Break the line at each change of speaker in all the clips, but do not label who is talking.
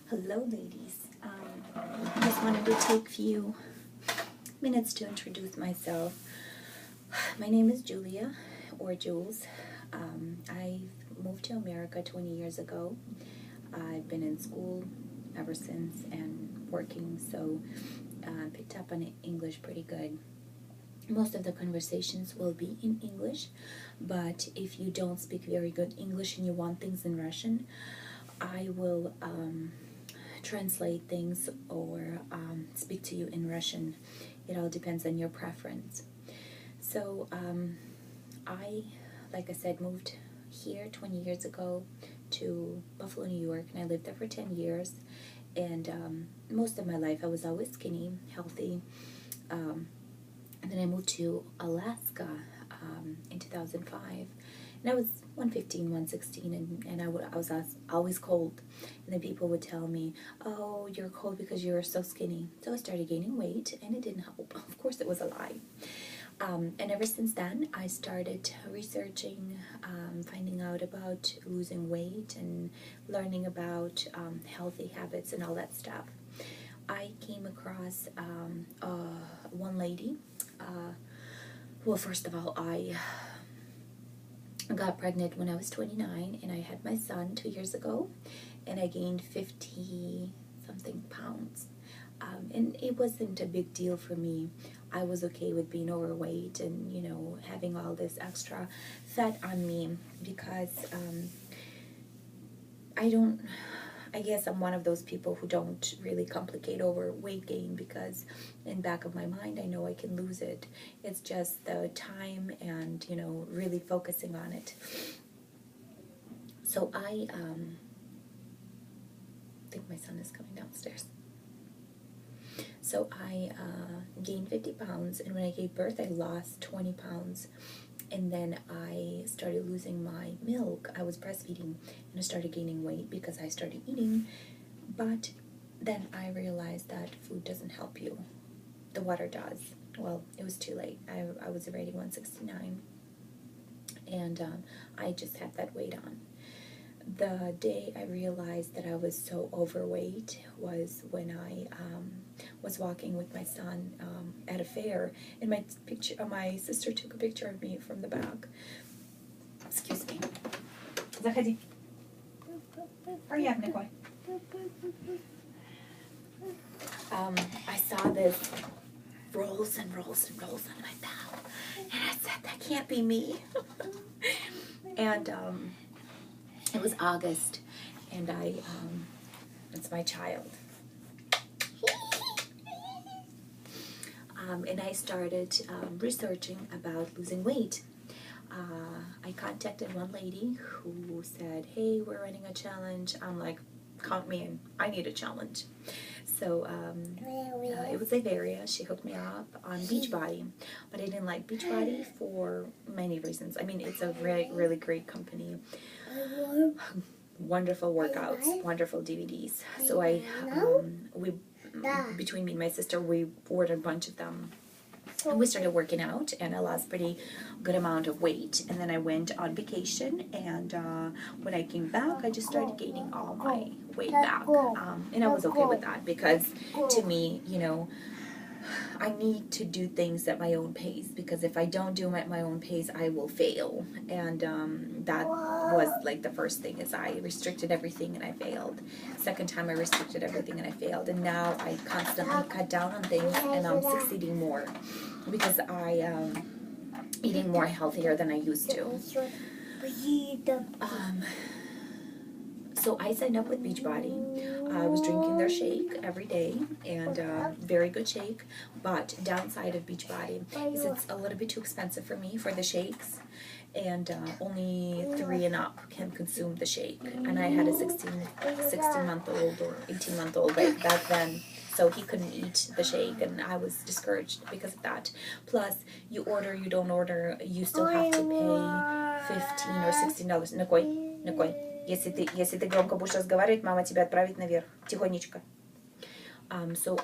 Hello, ladies. Just wanted to take a few minutes to introduce myself. My name is Julia, or Jules. I moved to America 20 years ago. I've been in school ever since and working, so picked up on English pretty good. Most of the conversations will be in English, but if you don't speak very good English and you want things in Russian, I will translate things or speak to you in Russian. It all depends on your preference. So like I said, moved here 20 years ago to Buffalo, New York, and I lived there for 10 years. And most of my life I was always skinny, healthy. And then I moved to Alaska in 2005. And I was 115, 116, and I was always cold. And then people would tell me, oh, you're cold because you're so skinny. So I started gaining weight, and it didn't help. Of course, it was a lie. And ever since then, I started researching, finding out about losing weight and learning about healthy habits and all that stuff. I came across one lady. Well, first of all, I got pregnant when I was 29, and I had my son 2 years ago, and I gained 50-something pounds. And it wasn't a big deal for me. I was okay with being overweight and, you know, having all this extra fat on me because I guess I'm one of those people who don't really complicate over weight gain because in back of my mind, I know I can lose it. It's just the time and, you know, really focusing on it. So I think my son is coming downstairs. So I gained 50 pounds, and when I gave birth, I lost 20 pounds. And then I started losing my milk. I was breastfeeding, and I started gaining weight because I started eating. But then I realized that food doesn't help you. The water does. Well, it was too late. I was already 169. And I just had that weight on. The day I realized that I was so overweight was when I was walking with my son at a fair, and my sister took a picture of me from the back. Excuse me. Заходи. Hurry up, Nicole. I saw this rolls and rolls and rolls on my back, and I said, that can't be me. And it was August, and it's my child. And I started researching about losing weight. I contacted one lady who said, hey, we're running a challenge. I'm like, count me in. I need a challenge. So it was Averia. She hooked me up on Beachbody. But I didn't like Beachbody for many reasons. I mean, it's a really, really great company. Wonderful workouts, wonderful DVDs. So between me and my sister, we ordered a bunch of them. And we started working out, and I lost pretty good amount of weight. And then I went on vacation, and when I came back, I just started gaining all my weight back. And I was okay with that because to me, you know, I need to do things at my own pace, because if I don't do them at my own pace, I will fail. And that was like the first thing, is I restricted everything and I failed. Second time I restricted everything and I failed. And now I constantly cut down on things, and I'm succeeding more because I am eating more healthier than I used to. So I signed up with Beachbody. I was drinking their shake every day, and very good shake. But downside of Beachbody is it's a little bit too expensive for me for the shakes, and only 3 and up can consume the shake. And I had a 16-month-old or 18-month-old back then, so he couldn't eat the shake, and I was discouraged because of that. Plus, you order, you don't order, you still have to pay $15 or $16. Николь. Если ты громко будешь разговаривать, мама тебя отправит наверх. Тихонечко. So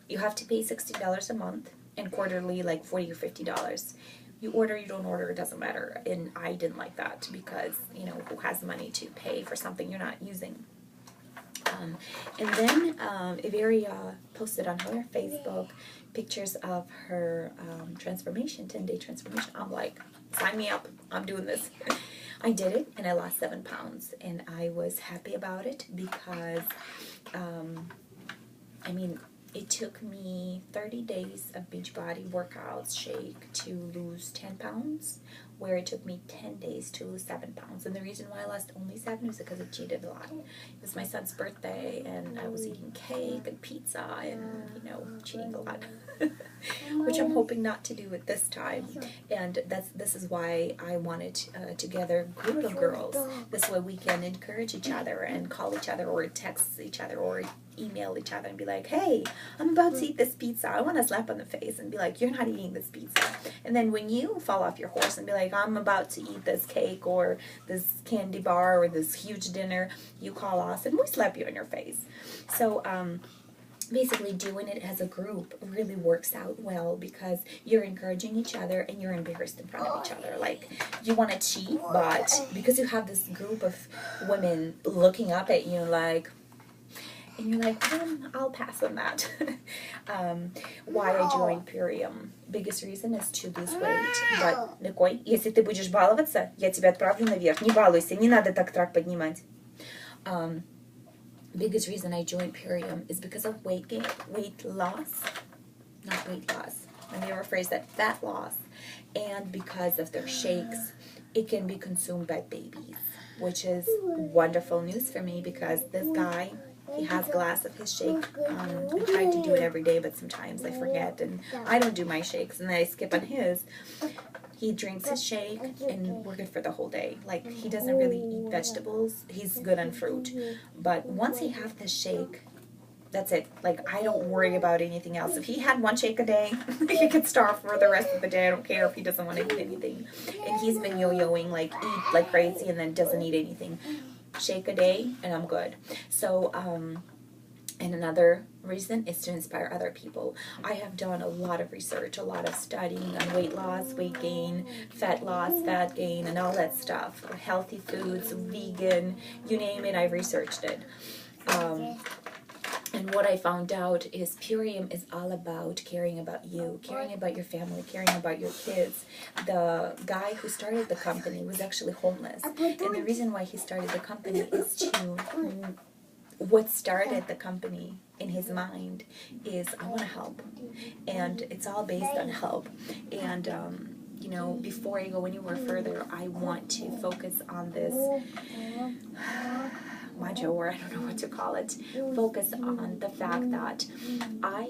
you have to pay $60 a month, and quarterly like $40 or $50. You order, you don't order, it doesn't matter. And I didn't like that because, you know, who has the money to pay for something you're not using? And then Iveria posted on her Facebook pictures of her transformation, 10-day transformation. I'm like, sign me up. I'm doing this. I did it, and I lost 7 pounds, and I was happy about it because, I mean, it took me 30 days of Beachbody workouts, shake, to lose 10 pounds, where it took me 10 days to lose 7 pounds. And the reason why I lost only 7 was because I cheated a lot. It was my son's birthday, and I was eating cake and pizza and, cheating a lot. Which I'm hoping not to do at this time. And this is why I wanted to gather a group of girls. This way we can encourage each other and call each other or text each other or email each other and be like, hey, I'm about to eat this pizza. I want to slap on the face and be like, you're not eating this pizza. And then when you fall off your horse and be like, I'm about to eat this cake or this candy bar or this huge dinner, you call us and we slap you on your face. So, basically doing it as a group really works out well because you're encouraging each other and you're embarrassed in front of each other. Like, you want to cheat, but because you have this group of women looking up at you like, and you're like, I'll pass on that. Why I joined Purium. Biggest reason is to lose weight. But, Николь, если ты будешь баловаться, я тебя отправлю наверх. Не балуйся, не надо так трак поднимать. Biggest reason I joined Purium is because of weight loss. Not weight loss. Let me rephrase that. Fat loss. And because of their shakes, it can be consumed by babies, which is wonderful news for me because this guy, he has a glass of his shake. I try to do it every day, but sometimes I forget, and I don't do my shakes, and then I skip on his. He drinks his shake, and we're good for the whole day. Like, he doesn't really eat vegetables. He's good on fruit. But once he has this shake, that's it. Like, I don't worry about anything else. If he had 1 shake a day, he could starve for the rest of the day. I don't care if he doesn't want to eat anything. And he's been yo-yoing, like, eat like crazy and then doesn't eat anything. Shake a day, and I'm good. So, and another reason is to inspire other people. I have done a lot of research, a lot of studying on weight loss, weight gain, fat loss, fat gain, and all that stuff. Healthy foods, vegan, you name it, I've researched it. And what I found out is Purium is all about caring about you, caring about your family, caring about your kids. The guy who started the company was actually homeless. And the reason why he started the company is to... What started the company in his mind is, I want to help. And it's all based on help. And, before I go anywhere further, I want to focus on this macho, or I don't know what to call it, focus on the fact that I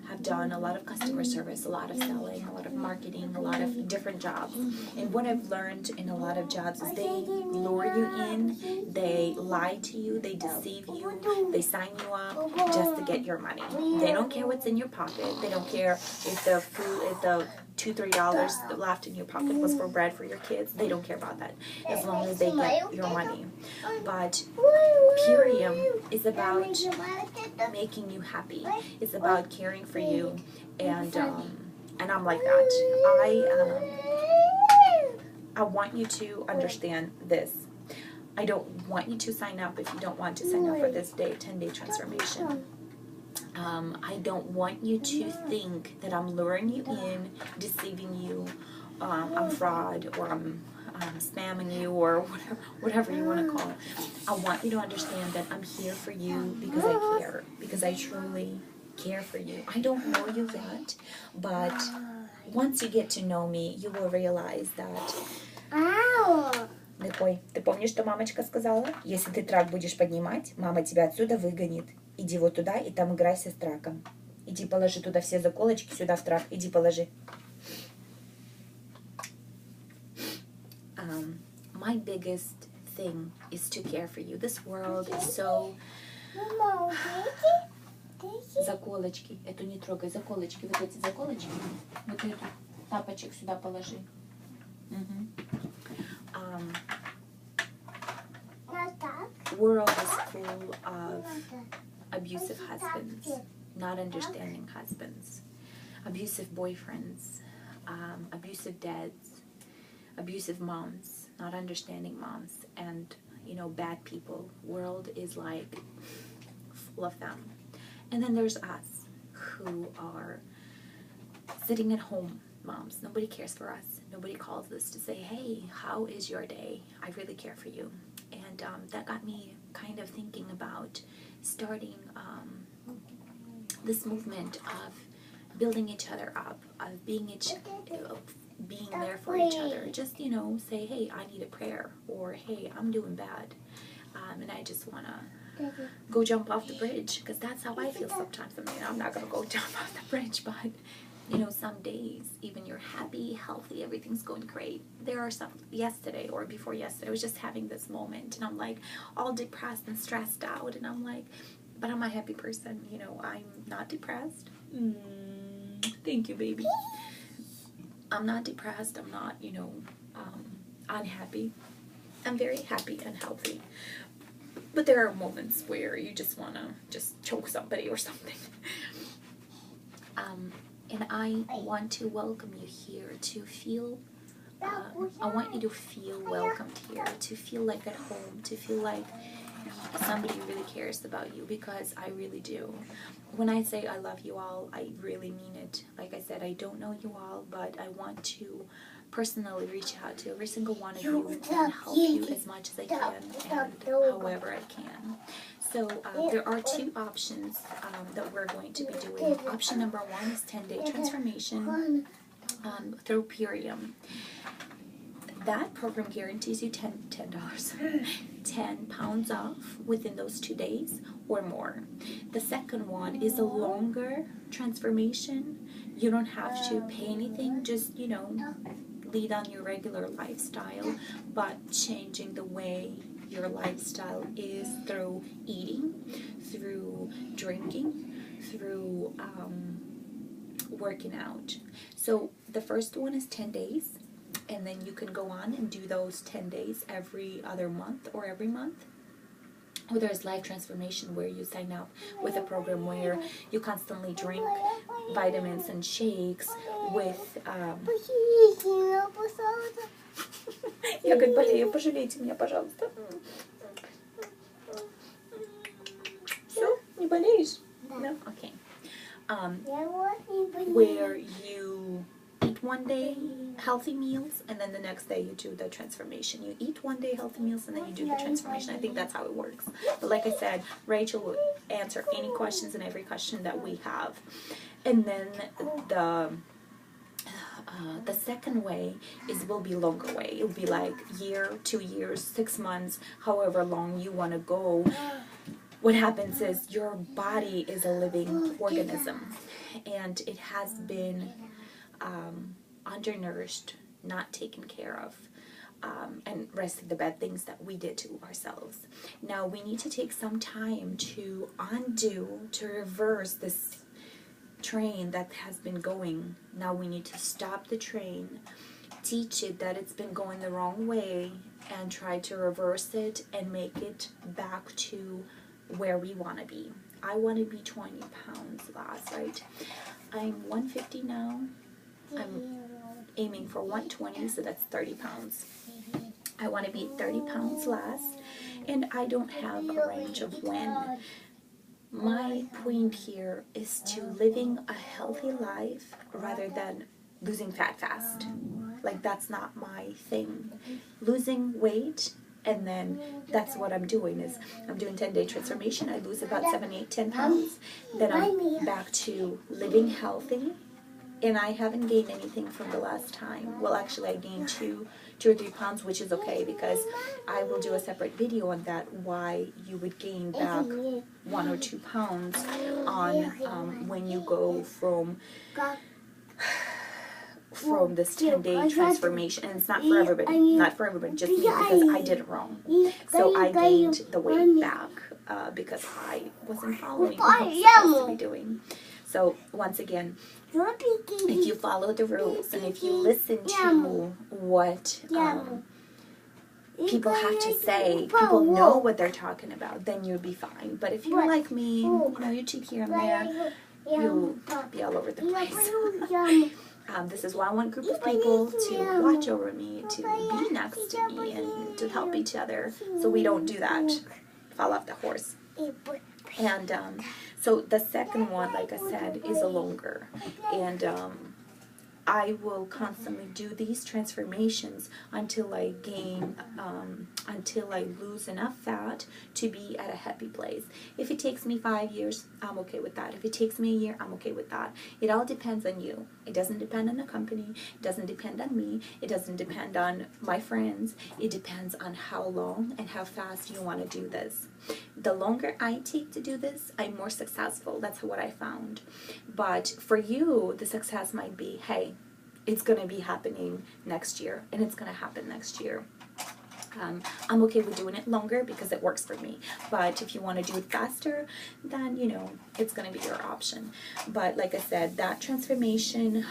have done a lot of customer service, a lot of selling, a lot of marketing, a lot of different jobs. And what I've learned in a lot of jobs is they lure you in, they lie to you, they deceive you, they sign you up just to get your money. They don't care what's in your pocket. They don't care if the food, if the $2-3 left in your pocket was for bread for your kids. They don't care about that as long as they get your money. But Purium is about making you happy. It's about caring for you, and I'm like that. I want you to understand this. I don't want you to sign up if you don't want to sign up for this 10-day transformation. I don't want you to think that I'm luring you in, deceiving you, I'm fraud, or I'm spamming you, or whatever you want to call it. I want you to understand that I'm here for you because I care, because I truly care for you. I don't know you yet, but once you get to know me, you will realize that... Николь, ты помнишь, что мамочка сказала? Если ты трак будешь поднимать, мама тебя отсюда выгонит. Иди вот туда и там играйся с траком. Иди положи туда все заколочки, сюда в трак. Иди положи. My biggest thing is to care for you. This world is so... Заколочки. Эту не трогай. Заколочки. Вот эти заколочки. Вот эту тапочек сюда положи. World is full of abusive husbands, not understanding husbands, abusive boyfriends, abusive dads, abusive moms, not understanding moms. And you know, bad people. World is like full of them. And then there's us who are sitting at home moms. Nobody cares for us. Nobody calls us to say, hey, how is your day? I really care for you. And that got me kind of thinking about starting this movement of building each other up, of being there for each other. Just, you know, say, hey, I need a prayer, or hey, I'm doing bad, and I just want to go jump off the bridge, because that's how I feel sometimes. I mean, I'm not going to go jump off the bridge, but, you know, some days, even you're happy, healthy, everything's going great. There are some, yesterday or before yesterday, I was just having this moment, and I'm like all depressed and stressed out, and I'm like, but I'm a happy person, you know, I'm not depressed. Thank you, baby. I'm not depressed, I'm not, you know, unhappy. I'm very happy and healthy. But there are moments where you just want to just choke somebody or something. And I want to welcome you here to feel, I want you to feel welcomed here, to feel like at home, to feel like somebody really cares about you, because I really do. When I say I love you all, I really mean it. Like I said, I don't know you all, but I want to personally reach out to every single one of you and help you as much as I can and however I can. So there are two options that we're going to be doing. Option number one is 10-day transformation through Purium. That program guarantees you $10, 10 pounds off within those 2 days or more. The second one is a longer transformation. You don't have to pay anything, just, you know, lead on your regular lifestyle, but changing the way your lifestyle is through eating, through drinking, through working out. So the first one is 10 days. And then you can go on and do those 10 days every other month or every month. Or there's Life Transformation, where you sign up with a program where you constantly drink vitamins and shakes with... Я говорю, болею, пожалейте меня, пожалуйста. Все, не болеешь? No? Okay. Where you eat one day healthy meals, and then the next day you do the transformation. You eat one day healthy meals, and then you do the transformation. I think that's how it works. But like I said, Rachel will answer any questions and every question that we have. And then the second way will be longer way. It'll be like year, 2 years, 6 months, however long you want to go. What happens is your body is a living organism, and it has been undernourished, not taken care of, and rest of the bad things that we did to ourselves. Now we need to take some time to undo, to reverse this train that has been going. Now we need to stop the train, teach it that it's been going the wrong way, and try to reverse it and make it back to where we want to be. I want to be 20 pounds less, right? I'm 150 now. I'm aiming for 120, so that's 30 pounds. I want to be 30 pounds less, and I don't have a range of when. My point here is to living a healthy life rather than losing fat fast. Like, that's not my thing. Losing weight, and then that's what I'm doing, is I'm doing 10-day transformation. I lose about 7, 8, 10 pounds. Then I'm back to living healthy. And I haven't gained anything from the last time. Well, actually, I gained 2 or 3 pounds, which is okay, because I will do a separate video on that, why you would gain back 1 or 2 pounds on when you go from this 10-day transformation. And it's not for everybody, just me, because I did it wrong. So I gained the weight back because I wasn't following what I was supposed to be doing. So once again, if you follow the rules and if you listen to what people have to say, people know what they're talking about, then you'll be fine. But if you're like me, you know, you cheat here and there, you'll be all over the place. This is why I want a group of people to watch over me, to be next to me, and to help each other so we don't do that, fall off the horse. And so the second one, like I said, is a longer. And I will constantly do these transformations until I gain, until I lose enough fat to be at a happy place. If it takes me 5 years, I'm okay with that. If it takes me a year, I'm okay with that. It all depends on you. It doesn't depend on the company. It doesn't depend on me. It doesn't depend on my friends. It depends on how long and how fast you want to do this. The longer I take to do this, I'm more successful. That's what I found. But for you, the success might be, hey, it's going to be happening next year, and it's going to happen next year. I'm okay with doing it longer because it works for me. But if you want to do it faster, then, you know, it's going to be your option. But like I said, that transformation,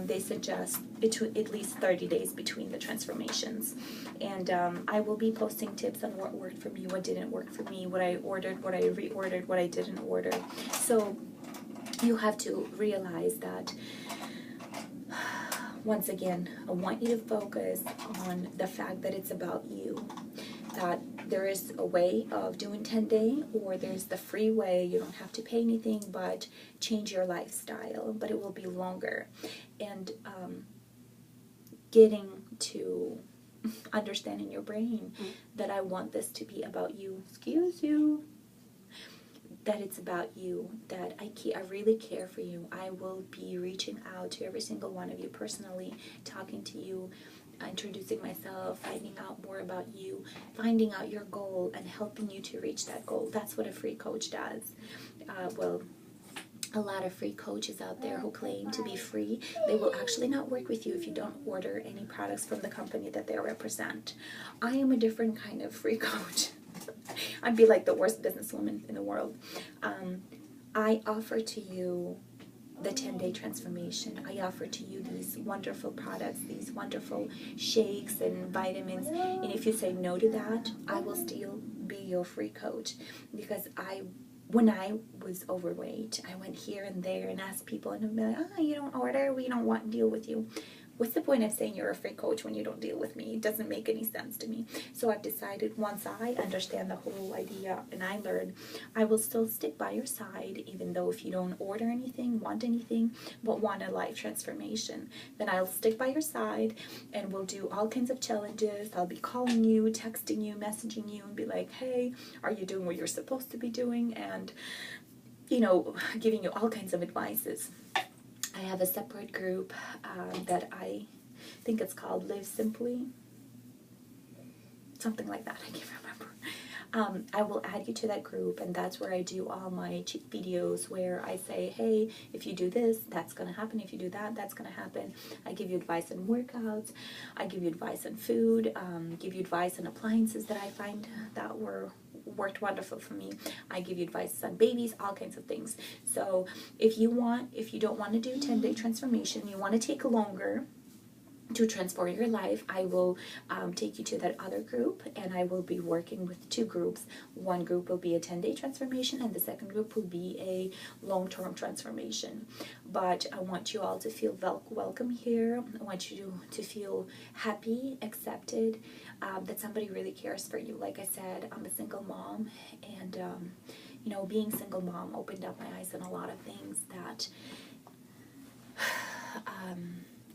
they suggest at least 30 days between the transformations. And I will be posting tips on what worked for me, what didn't work for me, what I ordered, what I reordered, what I didn't order. So you have to realize that, once again, I want you to focus on the fact that it's about you. That there is a way of doing 10-day, or there's the free way. You don't have to pay anything but change your lifestyle, but it will be longer. And getting to understanding your brain that I want this to be about you. Excuse you. That it's about you, that I really care for you. I will be reaching out to every single one of you personally, talking to you, introducing myself, finding out more about you, finding out your goal, and helping you to reach that goal. That's what a free coach does. Well, a lot of free coaches out there who claim to be free, they will actually not work with you if you don't order any products from the company that they represent. I am a different kind of free coach. I'd be like the worst businesswoman in the world. I offer to you the 10-day transformation. I offer to you these wonderful products, these wonderful shakes and vitamins. And if you say no to that, I will still be your free coach. Because when I was overweight, I went here and there and asked people, and they'd be like, you don't order, we don't want to deal with you. What's the point of saying you're a free coach when you don't deal with me? It doesn't make any sense to me. So I've decided, once I understand the whole idea and I learn, I will still stick by your side, even though if you don't order anything, want anything, but want a life transformation, then I'll stick by your side and we'll do all kinds of challenges. I'll be calling you, texting you, messaging you, and be like, hey, are you doing what you're supposed to be doing? And, you know, giving you all kinds of advices. I have a separate group that I think it's called Live Simply. Something like that, I can't remember. I will add you to that group, and that's where I do all my cheat videos where I say, hey, if you do this, that's going to happen. If you do that, that's going to happen. I give you advice on workouts. I give you advice on food. Give you advice on appliances that I find that worked wonderful for me. I give you advice on babies, all kinds of things. So if you don't want to do 10-day transformation, you want to take longer to transform your life, I will take you to that other group, and I will be working with two groups. One group will be a 10-day transformation, and the second group will be a long-term transformation. But I want you all to feel welcome here. I want you to feel happy, accepted, that somebody really cares for you. Like I said, I'm a single mom, and you know, being single mom opened up my eyes on a lot of things that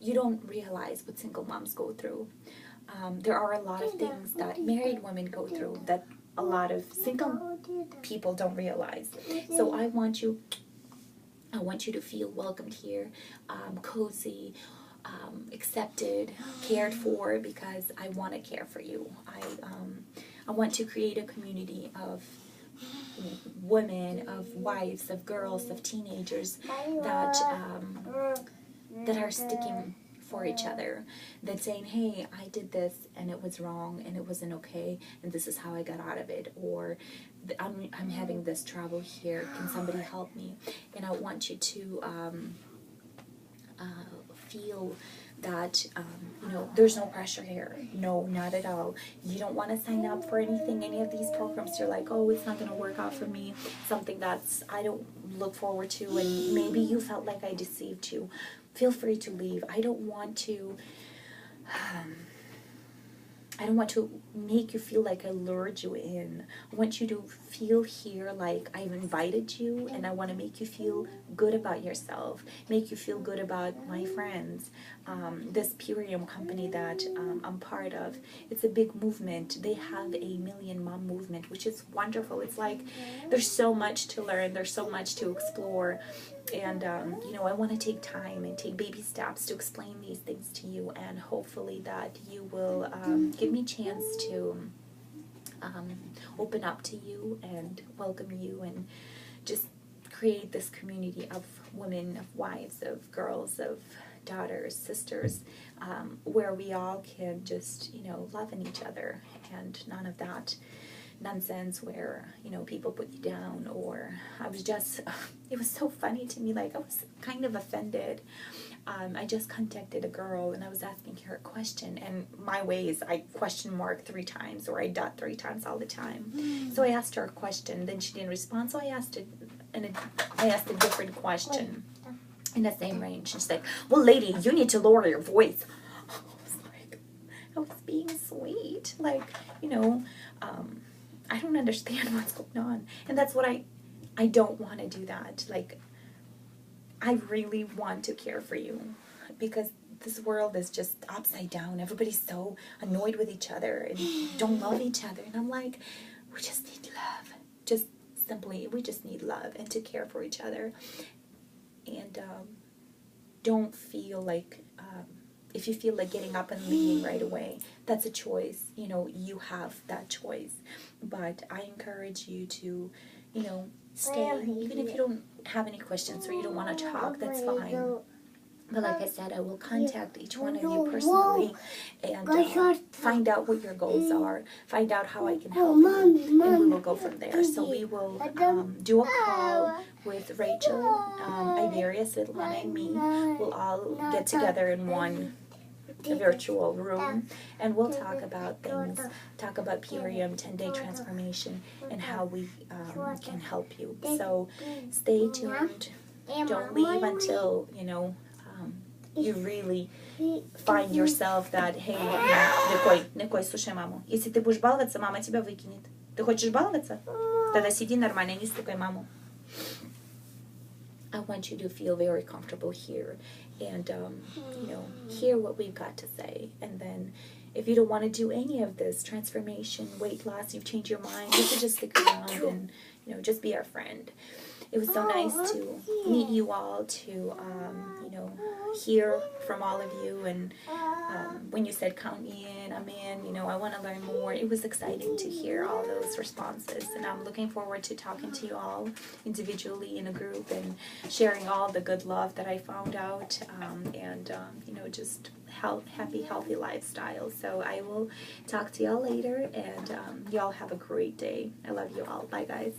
you don't realize what single moms go through. There are a lot of things that married women go through that a lot of single people don't realize. So I want you to feel welcomed here, cozy, accepted, cared for, because I want to care for you. I want to create a community of women, of wives, of girls, of teenagers that are sticking for each other, that's saying, hey, I did this and it was wrong and it wasn't okay, and this is how I got out of it, or I'm having this trouble here, can somebody help me? And I want you to feel that, you know, there's no pressure here. No, not at all. You don't want to sign up for anything, any of these programs. You're like, oh, it's not going to work out for me. Something that's I don't look forward to, and maybe you felt like I deceived you. feel free to leave. I don't want to make you feel like I lured you in. I want you to feel here like I've invited you, and I want to make you feel good about yourself, make you feel good about my friends. This Purium company that I'm part of, it's a big movement. They have a Million Mom movement, which is wonderful. It's like there's so much to learn, there's so much to explore. And, you know, I want to take time and take baby steps to explain these things to you, and hopefully that you will give me a chance to open up to you and welcome you and just create this community of women, of wives, of girls, of daughters, sisters, where we all can just, you know, love in each other, and none of that nonsense where, you know, people put you down. Or I was just, it was so funny to me, like I was kind of offended. I just contacted a girl and I was asking her a question, and my way is I question mark 3 times, or I dot 3 times all the time. So I asked her a question, then she didn't respond, so I asked a different question in the same range. She's like, well, lady, you need to lower your voice. I was being sweet, like, you know, I don't understand what's going on. And that's what I don't want to do that. Like, I really want to care for you, because this world is just upside down. Everybody's so annoyed with each other and don't love each other. And I'm like, we just need love. Just simply, we just need love and to care for each other. And don't feel like, if you feel like getting up and leaving right away, that's a choice. You know, you have that choice. But I encourage you to, you know, stay. Even if you don't have any questions or you don't want to talk, that's fine. But like I said, I will contact each one of you personally and find out what your goals are, find out how I can help you, and we will go from there. So we will do a call with Rachel, Iberia, Svetlana, and me. We'll all get together in one virtual room, and we'll talk about things, talk about Purium, 10-day transformation, and how we can help you. So stay tuned. Don't leave until, you know, you really find yourself that, hey, Никой, слушай маму. Если ты будешь баловаться, мама тебя выкинет. Ты хочешь баловаться? Тогда сиди нормально, не стукай маму. I want you to feel very comfortable here and, you know, hear what we've got to say. And then if you don't want to do any of this transformation, weight loss, you've changed your mind, you can just stick around and, you know, just be our friend. It was so nice to meet you all, to, you know, hear from all of you. And when you said, count me in, I'm in, you know, I want to learn more. It was exciting to hear all those responses. And I'm looking forward to talking to you all individually in a group and sharing all the good love that I found out. And, you know, just happy, healthy lifestyle. So I will talk to y'all later, and y'all have a great day. I love you all. Bye, guys.